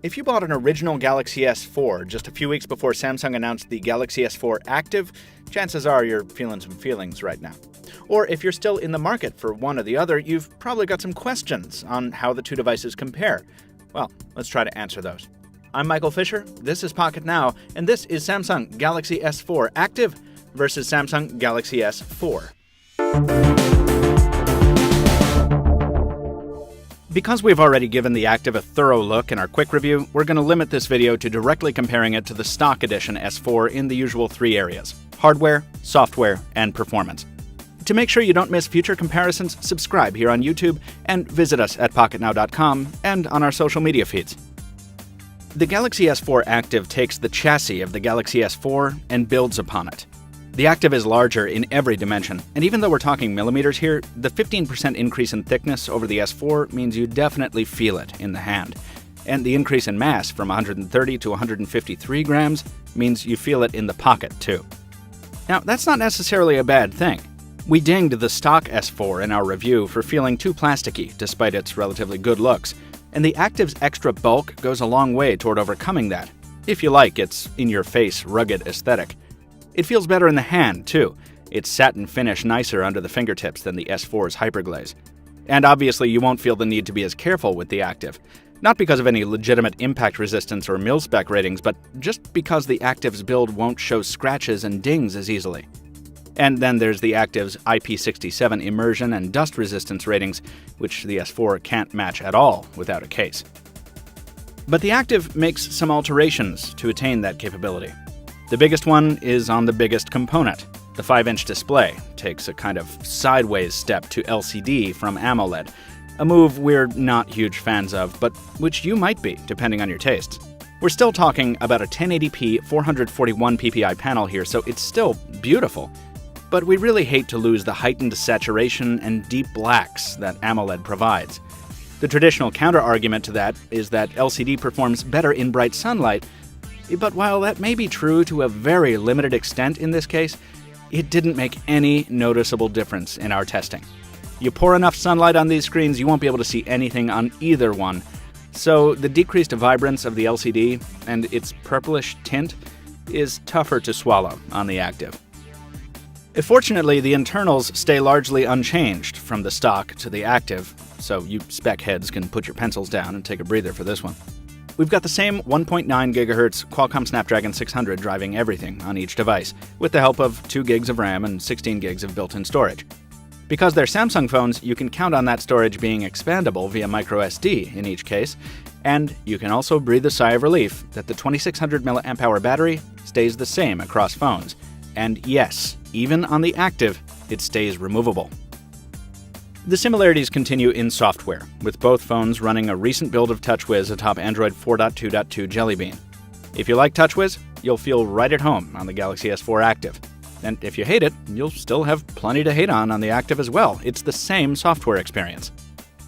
If you bought an original Galaxy S4 just a few weeks before Samsung announced the Galaxy S4 Active, chances are you're feeling some feelings right now. Or if you're still in the market for one or the other, you've probably got some questions on how the two devices compare. Well, let's try to answer those. I'm Michael Fisher, this is Pocket Now, and this is Samsung Galaxy S4 Active versus Samsung Galaxy S4. Because we've already given the Active a thorough look in our quick review, we're going to limit this video to directly comparing it to the stock edition S4 in the usual three areas: hardware, software, and performance. To make sure you don't miss future comparisons, subscribe here on YouTube and visit us at PocketNow.com and on our social media feeds. The Galaxy S4 Active takes the chassis of the Galaxy S4 and builds upon it. The Active is larger in every dimension, and even though we're talking millimeters here, the 15% increase in thickness over the S4 means you definitely feel it in the hand. And the increase in mass from 130 to 153 grams means you feel it in the pocket, too. Now, that's not necessarily a bad thing. We dinged the stock S4 in our review for feeling too plasticky, despite its relatively good looks, and the Active's extra bulk goes a long way toward overcoming that, if you like its in-your-face, rugged aesthetic. It feels better in the hand, too. Its satin finish nicer under the fingertips than the S4's hyperglaze. And obviously you won't feel the need to be as careful with the Active. Not because of any legitimate impact resistance or mil-spec ratings, but just because the Active's build won't show scratches and dings as easily. And then there's the Active's IP67 immersion and dust resistance ratings, which the S4 can't match at all without a case. But the Active makes some alterations to attain that capability. The biggest one is on the biggest component. The 5-inch display takes a kind of sideways step to LCD from AMOLED, a move we're not huge fans of, but which you might be, depending on your tastes. We're still talking about a 1080p 441 ppi panel here, so it's still beautiful. But we really hate to lose the heightened saturation and deep blacks that AMOLED provides. The traditional counter-argument to that is that LCD performs better in bright sunlight, but while that may be true to a very limited extent in this case, it didn't make any noticeable difference in our testing. You pour enough sunlight on these screens, you won't be able to see anything on either one. So the decreased vibrance of the LCD and its purplish tint is tougher to swallow on the Active. Fortunately, the internals stay largely unchanged from the stock to the Active, so you spec heads can put your pencils down and take a breather for this one. We've got the same 1.9 GHz Qualcomm Snapdragon 600 driving everything on each device, with the help of 2 gigs of RAM and 16 gigs of built-in storage. Because they're Samsung phones, you can count on that storage being expandable via microSD in each case, and you can also breathe a sigh of relief that the 2600 mAh battery stays the same across phones. And yes, even on the Active, it stays removable. The similarities continue in software, with both phones running a recent build of TouchWiz atop Android 4.2.2 Jelly Bean. If you like TouchWiz, you'll feel right at home on the Galaxy S4 Active. And if you hate it, you'll still have plenty to hate on the Active as well. It's the same software experience.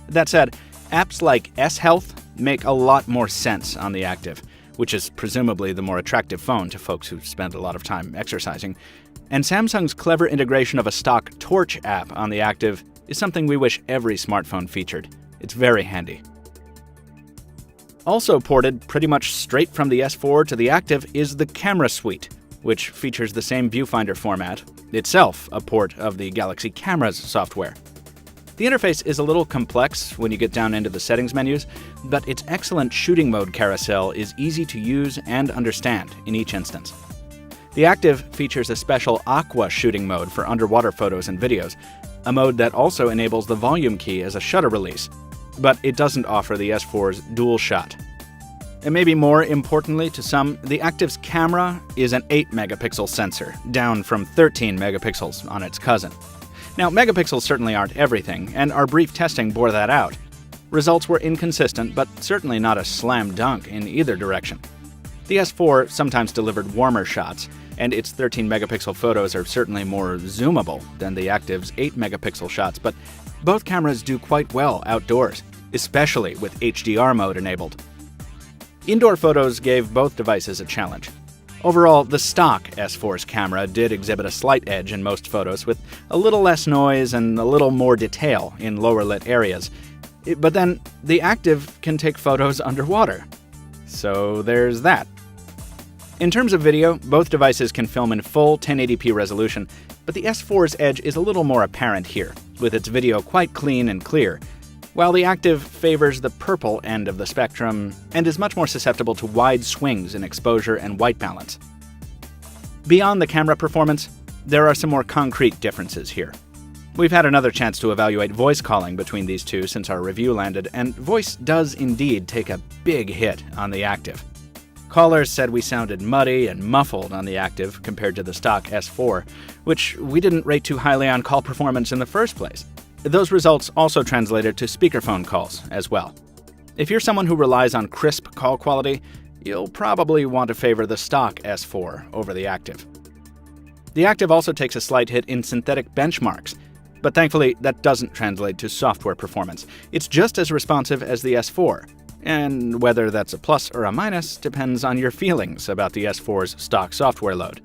That said, apps like S-Health make a lot more sense on the Active, which is presumably the more attractive phone to folks who spend a lot of time exercising. And Samsung's clever integration of a stock Torch app on the Active is something we wish every smartphone featured. It's very handy. Also ported pretty much straight from the S4 to the Active is the Camera Suite, which features the same viewfinder format, itself a port of the Galaxy Cameras software. The interface is a little complex when you get down into the settings menus, but its excellent shooting mode carousel is easy to use and understand in each instance. The Active features a special Aqua shooting mode for underwater photos and videos, a mode that also enables the volume key as a shutter release, but it doesn't offer the S4's dual shot. And maybe more importantly to some, the Active's camera is an 8-megapixel sensor, down from 13 megapixels on its cousin. Now, megapixels certainly aren't everything, and our brief testing bore that out. Results were inconsistent, but certainly not a slam dunk in either direction. The S4 sometimes delivered warmer shots, and its 13-megapixel photos are certainly more zoomable than the Active's 8-megapixel shots, but both cameras do quite well outdoors, especially with HDR mode enabled. Indoor photos gave both devices a challenge. Overall, the stock S4's camera did exhibit a slight edge in most photos, with a little less noise and a little more detail in lower lit areas. But then, the Active can take photos underwater. So there's that. In terms of video, both devices can film in full 1080p resolution, but the S4's edge is a little more apparent here, with its video quite clean and clear, while the Active favors the purple end of the spectrum and is much more susceptible to wide swings in exposure and white balance. Beyond the camera performance, there are some more concrete differences here. We've had another chance to evaluate voice calling between these two since our review landed, and voice does indeed take a big hit on the Active. Callers said we sounded muddy and muffled on the Active compared to the stock S4, which we didn't rate too highly on call performance in the first place. Those results also translated to speakerphone calls as well. If you're someone who relies on crisp call quality, you'll probably want to favor the stock S4 over the Active. The Active also takes a slight hit in synthetic benchmarks, but thankfully that doesn't translate to software performance. It's just as responsive as the S4, and whether that's a plus or a minus depends on your feelings about the S4's stock software load.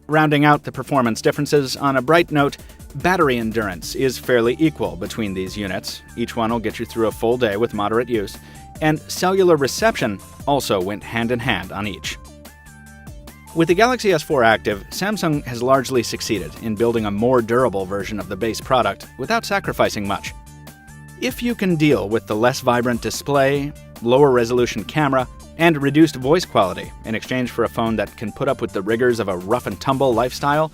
Rounding out the performance differences, on a bright note, battery endurance is fairly equal between these units. Each one will get you through a full day with moderate use, and cellular reception also went hand in hand on each. With the Galaxy S4 Active, Samsung has largely succeeded in building a more durable version of the base product without sacrificing much. If you can deal with the less vibrant display, lower resolution camera, and reduced voice quality in exchange for a phone that can put up with the rigors of a rough-and-tumble lifestyle,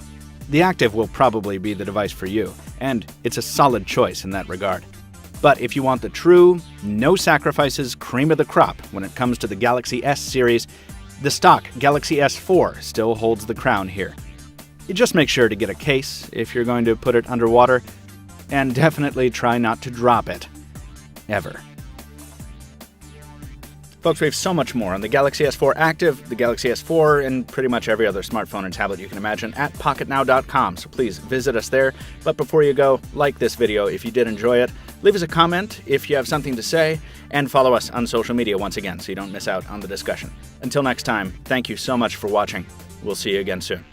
the Active will probably be the device for you, and it's a solid choice in that regard. But if you want the true, no-sacrifices cream of the crop when it comes to the Galaxy S series, the stock Galaxy S4 still holds the crown here. You just make sure to get a case if you're going to put it underwater, and definitely try not to drop it. Ever. Folks, we have so much more on the Galaxy S4 Active, the Galaxy S4, and pretty much every other smartphone and tablet you can imagine at PocketNow.com, so please visit us there. But before you go, like this video if you did enjoy it, leave us a comment if you have something to say, and follow us on social media once again so you don't miss out on the discussion. Until next time, thank you so much for watching. We'll see you again soon.